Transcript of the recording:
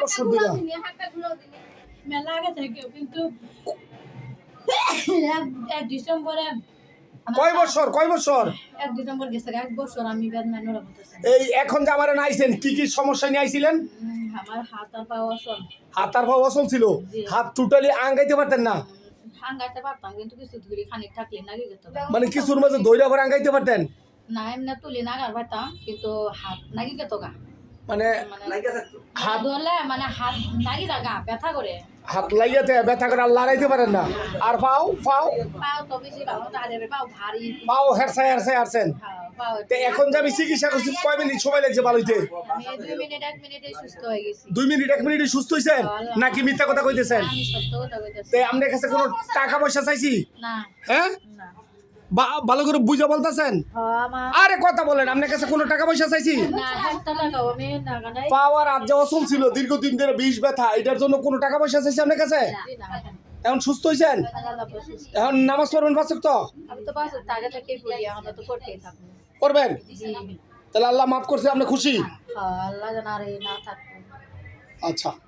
বছর ধরে মেলা আগে থেকে কিন্তু এক ডিসেম্বরে কয় বছর 1 ডিসেম্বর গেছে 1 বছর আমি বেদনানোর হতেছে এই এখন যে আমারে নাইছেন কি সমস্যা নিয়ে আইছিলেন আমার হাত আর পা অসল হাত আর পা অচল ছিল হাত টোটালি আঙ্গাইতে পারতেন না হাঙ্গাইতে পারতাম কিন্তু কিছু ধরে খানিক থাকলে নাকি যেত মানে কিছুর মাঝে দইরা করে আঙ্গাইতে পারতেন না এমনি তুলি নাগার পারতাম কিন্তু হাত নাকি যেত গা মানে হাত ধরলে মানে হাত নাকি গা ব্যথা করে হাত লাগাতে ব্যথা করে আর লড়াইতে পারেন না আর পাও পাও তো বেশি ভালো তাদের পাও ভারী পাও হেরসাই আছেন পাও তো এখন যে আমি চিকিৎসা করছি কয় মিনিট সময় লাগছে ভালো হইতে আমি 2 মিনিট 1 মিনিটে সুস্থ হয়ে গেছি 2 মিনিট 1 মিনিটে সুস্থ হইছেন নাকি মিথ্যা কথা কইতেছেন আমি সত্য কথা কইতাছি তে আপনার কাছে কোনো টাকা পয়সা চাইছি না হ্যাঁ না ভালো করে বুঝা বলতেছেন আমার আরে কথা বলেন আপনার কাছে কোনো টাকা পয়সা চাইছি না একটা টাকাও আমি টাকা নাই পাওয়ার আজ যে অসল ছিল দীর্ঘদিন ধরে বিষ ব্যথা এটার জন্য কোনো টাকা পয়সা চাইছি আপনার কাছে এখন সুস্থ হইছেন এখন নামাজ পড়বেন পাঁচ ওয়াক্ত আমি তো বাস টাকা থেকে পড়ি আমরা তো করতেই থাকবো করবেন জি তাহলে আল্লাহ মাফ করছে আপনি খুশি হ্যাঁ আল্লাহ জানারে না থাকবো আচ্ছা